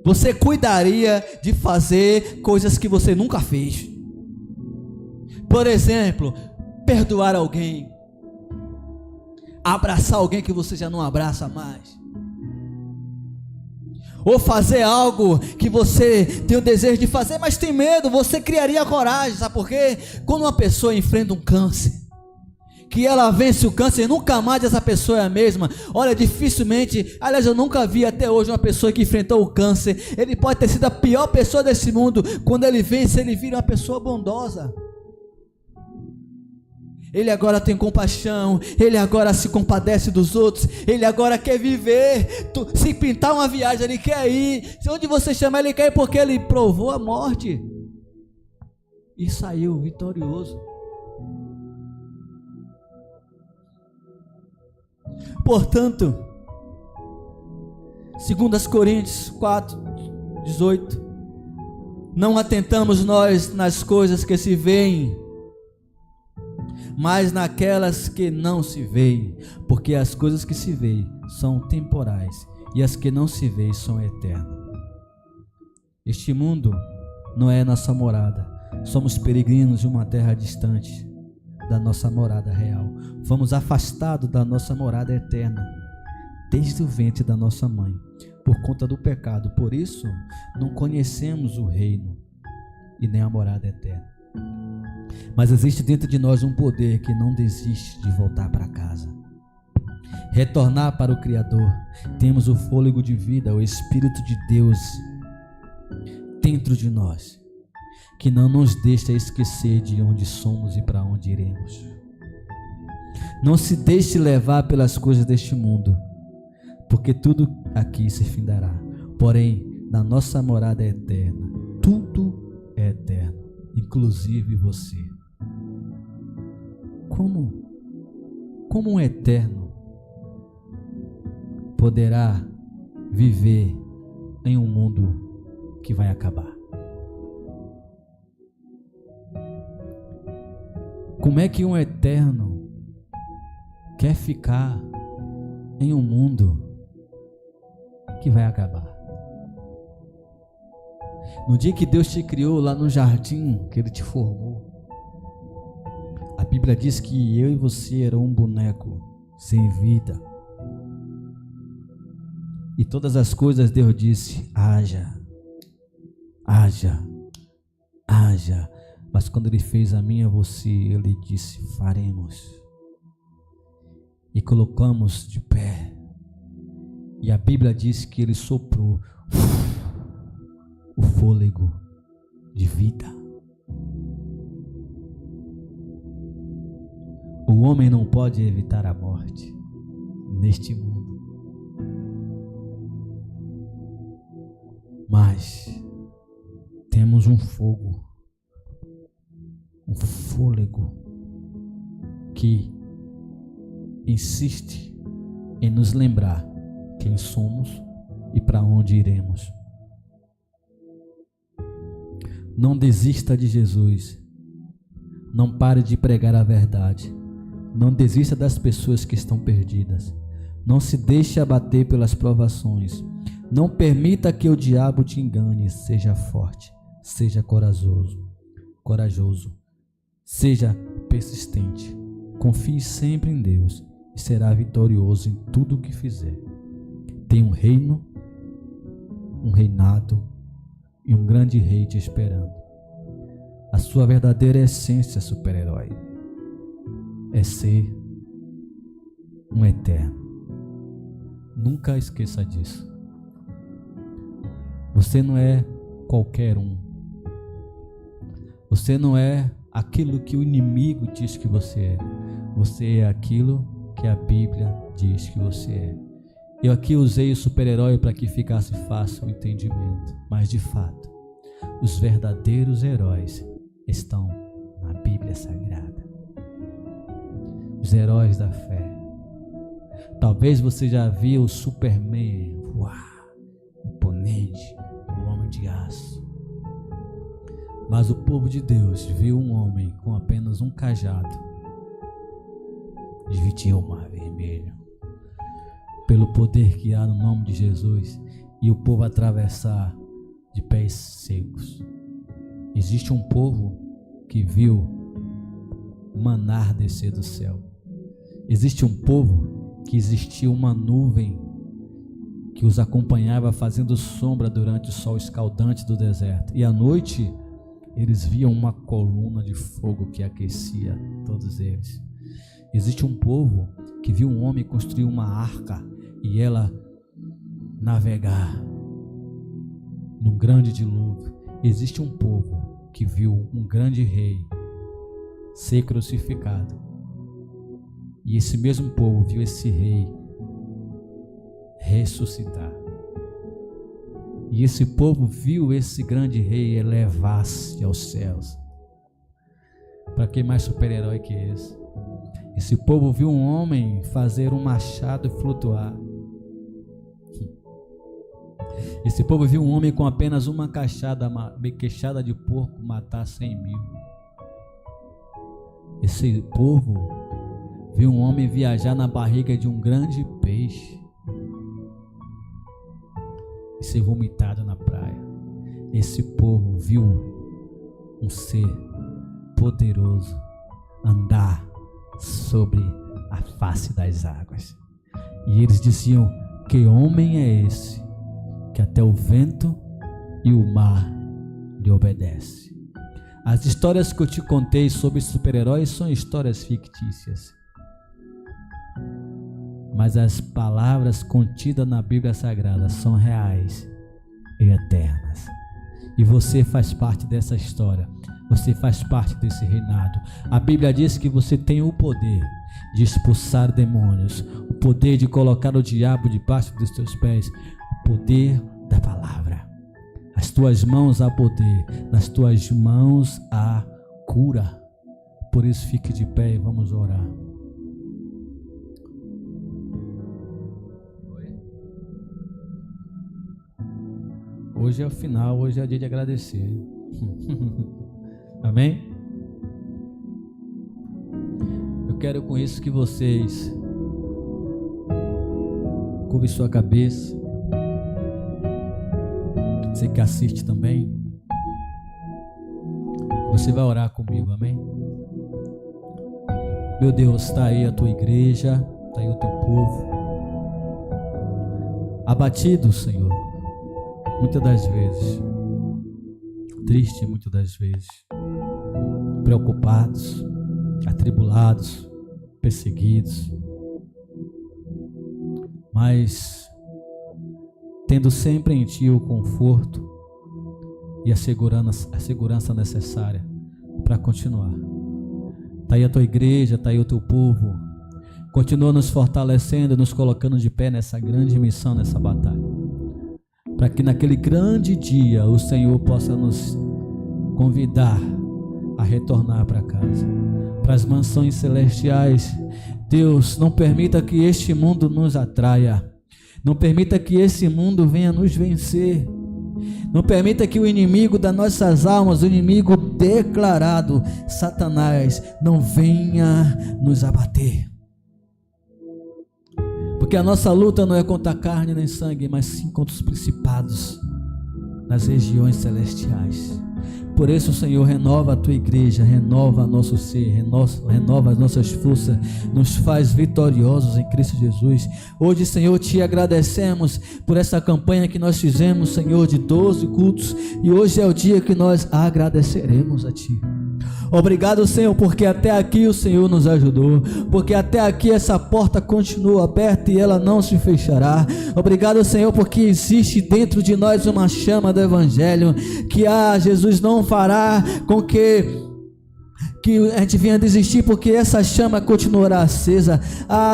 você cuidaria de fazer coisas que você nunca fez. Por exemplo, perdoar alguém, abraçar alguém que você já não abraça mais, ou fazer algo que você tem o desejo de fazer, mas tem medo. Você criaria coragem, sabe por quê? Quando uma pessoa enfrenta um câncer, que ela vence o câncer, nunca mais essa pessoa é a mesma. Olha, dificilmente, aliás, eu nunca vi até hoje uma pessoa que enfrentou o câncer. Ele pode ter sido a pior pessoa desse mundo, quando ele vence, ele vira uma pessoa bondosa. Ele agora tem compaixão, ele agora se compadece dos outros, ele agora quer viver. Se pintar uma viagem, ele quer ir. Se onde você chama, ele quer ir, porque ele provou a morte e saiu vitorioso. Portanto, 2 Coríntios 4:18, não atentamos nós nas coisas que se veem, mas naquelas que não se veem, porque as coisas que se veem são temporais e as que não se veem são eternas. Este mundo não é nossa morada, somos peregrinos de uma terra distante da nossa morada real. Fomos afastados da nossa morada eterna desde o ventre da nossa mãe, por conta do pecado. Por isso não conhecemos o reino e nem a morada eterna. Mas existe dentro de nós um poder que não desiste de voltar para casa, retornar para o Criador. Temos o fôlego de vida, o Espírito de Deus dentro de nós, que não nos deixa esquecer de onde somos e para onde iremos. Não se deixe levar pelas coisas deste mundo, porque tudo aqui se findará. Porém, na nossa morada é eterna, tudo é eterno, inclusive você. Como um eterno poderá viver em um mundo que vai acabar? Como é que um eterno quer ficar em um mundo que vai acabar? No dia que Deus te criou lá no jardim, que Ele te formou, a Bíblia diz que eu e você era um boneco sem vida. E todas as coisas Deus disse: haja, haja, haja. Mas quando Ele fez a mim e a você, Ele disse: faremos. E colocamos de pé. E a Bíblia diz que Ele soprou o fôlego de vida. O homem não pode evitar a morte neste mundo, mas temos um fogo, um fôlego que insiste em nos lembrar quem somos e para onde iremos. Não desista de Jesus. Não pare de pregar a verdade. Não desista das pessoas que estão perdidas. Não se deixe abater pelas provações. Não permita que o diabo te engane. Seja forte, seja corajoso. Seja persistente. Confie sempre em Deus e será vitorioso em tudo o que fizer. Tem um reino, um reinado e um grande rei te esperando. A sua verdadeira essência, super-herói, é ser um eterno. Nunca esqueça disso. Você não é qualquer um. Você não é aquilo que o inimigo diz que você é. Você é aquilo que a Bíblia diz que você é. Eu aqui usei o super-herói para que ficasse fácil o entendimento, mas de fato, os verdadeiros heróis estão na Bíblia Sagrada. Os heróis da fé. Talvez você já viu o Superman, imponente, o homem de aço. Mas o povo de Deus viu um homem com apenas um cajado dividir o mar vermelho, pelo poder que há no nome de Jesus, e o povo atravessar de pés secos. Existe um povo que viu maná descer do céu. Existe um povo que existia uma nuvem que os acompanhava fazendo sombra durante o sol escaldante do deserto, e à noite eles viam uma coluna de fogo que aquecia todos eles. Existe um povo que viu um homem construir uma arca e ela navegar num grande dilúvio. Existe um povo que viu um grande rei ser crucificado. E esse mesmo povo viu esse rei ressuscitar. E esse povo viu esse grande rei elevar-se aos céus. Para que mais super-herói que esse? Esse povo viu um homem fazer um machado flutuar. Esse povo viu um homem com apenas uma queixada de porco matar 100.000. Esse povo viu um homem viajar na barriga de um grande peixe e ser vomitado na praia. Esse povo viu um ser poderoso andar sobre a face das águas. E eles diziam: que homem é esse que até o vento e o mar lhe obedece? As histórias que eu te contei sobre super-heróis são histórias fictícias, mas as palavras contidas na Bíblia Sagrada são reais e eternas. E você faz parte dessa história. Você faz parte desse reinado. A Bíblia diz que você tem o poder de expulsar demônios, o poder de colocar o diabo debaixo dos teus pés, o poder da palavra. As tuas mãos há poder, nas tuas mãos há cura. Por isso fique de pé e vamos orar. Hoje é o final, hoje é o dia de agradecer. Amém? Eu quero com isso que vocês curvem sua cabeça. Você que assiste também, você vai orar comigo, amém? Meu Deus, está aí a tua igreja, está aí o teu povo, abatido, Senhor, muitas das vezes, triste muitas das vezes, preocupados, atribulados, perseguidos, mas tendo sempre em Ti o conforto e a segurança necessária para continuar. Está aí a tua igreja, está aí o teu povo. Continua nos fortalecendo, nos colocando de pé nessa grande missão, nessa batalha. Para que naquele grande dia o Senhor possa nos convidar a retornar para casa, para as mansões celestiais. Deus, não permita que este mundo nos atraia. Não permita que esse mundo venha nos vencer. Não permita que o inimigo das nossas almas, o inimigo declarado, Satanás, não venha nos abater. Porque a nossa luta não é contra carne nem sangue, mas sim contra os principados nas regiões celestiais. Por isso, Senhor, renova a tua igreja, renova nosso ser, renova as nossas forças, nos faz vitoriosos em Cristo Jesus. Hoje, Senhor, te agradecemos por essa campanha que nós fizemos, Senhor, de 12 cultos, e hoje é o dia que nós agradeceremos a Ti. Obrigado, Senhor, porque até aqui o Senhor nos ajudou, porque até aqui essa porta continua aberta e ela não se fechará. Obrigado, Senhor, porque existe dentro de nós uma chama do Evangelho, que Jesus não fará com que a gente venha desistir, porque essa chama continuará acesa.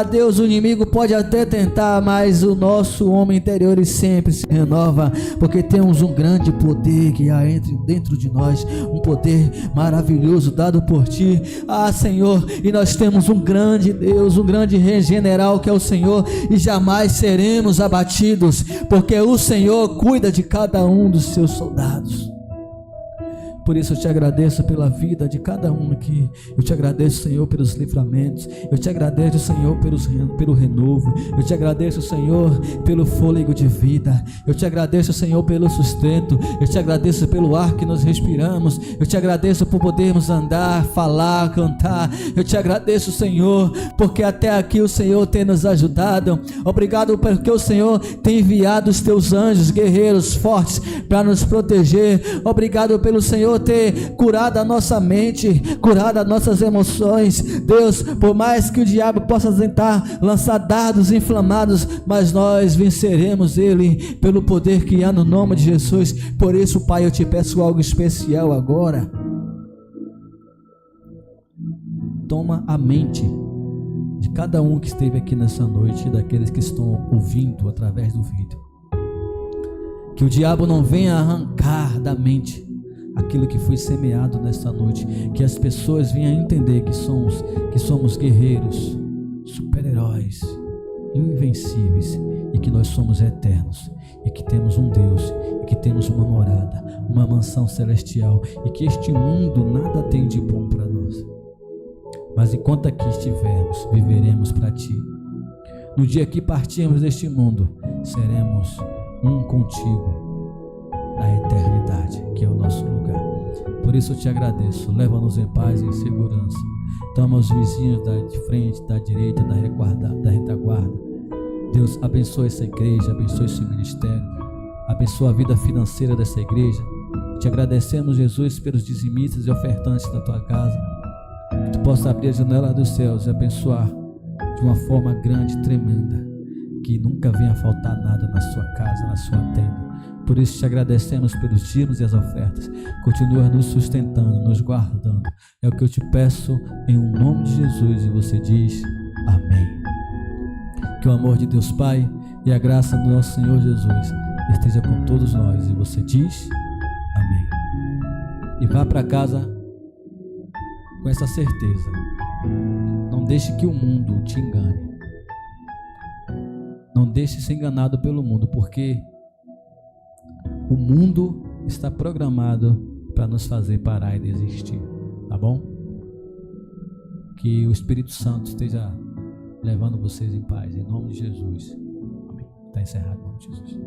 Deus, o inimigo pode até tentar, mas o nosso homem interior sempre se renova, porque temos um grande poder que há dentro de nós, um poder maravilhoso dado por Ti, Senhor, e nós temos um grande Deus, um grande Rei general que é o Senhor, e jamais seremos abatidos, porque o Senhor cuida de cada um dos seus soldados. Por isso eu te agradeço pela vida de cada um aqui. Eu te agradeço, Senhor, pelos livramentos. Eu te agradeço, Senhor, pelo renovo. Eu te agradeço, Senhor, pelo fôlego de vida. Eu te agradeço, Senhor, pelo sustento. Eu te agradeço pelo ar que nós respiramos. Eu te agradeço por podermos andar, falar, cantar. Eu te agradeço, Senhor, porque até aqui o Senhor tem nos ajudado. Obrigado porque o Senhor tem enviado os teus anjos guerreiros fortes para nos proteger. Obrigado pelo Senhor ter curado a nossa mente, curado as nossas emoções. Deus, por mais que o diabo possa tentar lançar dardos inflamados, mas nós venceremos ele pelo poder que há no nome de Jesus. Por isso, Pai, eu te peço algo especial agora. Toma a mente de cada um que esteve aqui nessa noite e daqueles que estão ouvindo através do vídeo. Que o diabo não venha arrancar da mente aquilo que foi semeado nesta noite, que as pessoas venham entender que somos guerreiros, super-heróis, invencíveis, e que nós somos eternos, e que temos um Deus, e que temos uma morada, uma mansão celestial, e que este mundo nada tem de bom para nós, mas enquanto aqui estivermos, viveremos para Ti. No dia que partirmos deste mundo, seremos um contigo na eternidade, que é o nosso lugar. Por isso eu te agradeço. Leva-nos em paz e em segurança. Toma os vizinhos da frente, da direita, da retaguarda. Deus, abençoe essa igreja, abençoe esse ministério, abençoa a vida financeira dessa igreja. Te agradecemos, Jesus, pelos dizimistas e ofertantes da tua casa. Que tu possa abrir a janela dos céus e abençoar de uma forma grande e tremenda, que nunca venha faltar nada na sua casa, na sua tenda. Por isso te agradecemos pelos dízimos e as ofertas. Continua nos sustentando, nos guardando. É o que eu te peço em nome de Jesus, e você diz amém. Que o amor de Deus Pai e a graça do nosso Senhor Jesus esteja com todos nós, e você diz amém. E vá para casa com essa certeza. Não deixe que o mundo te engane. Não deixe ser enganado pelo mundo, porque o mundo está programado para nos fazer parar e desistir, tá bom? Que o Espírito Santo esteja levando vocês em paz, em nome de Jesus. Amém. Está encerrado em nome de Jesus.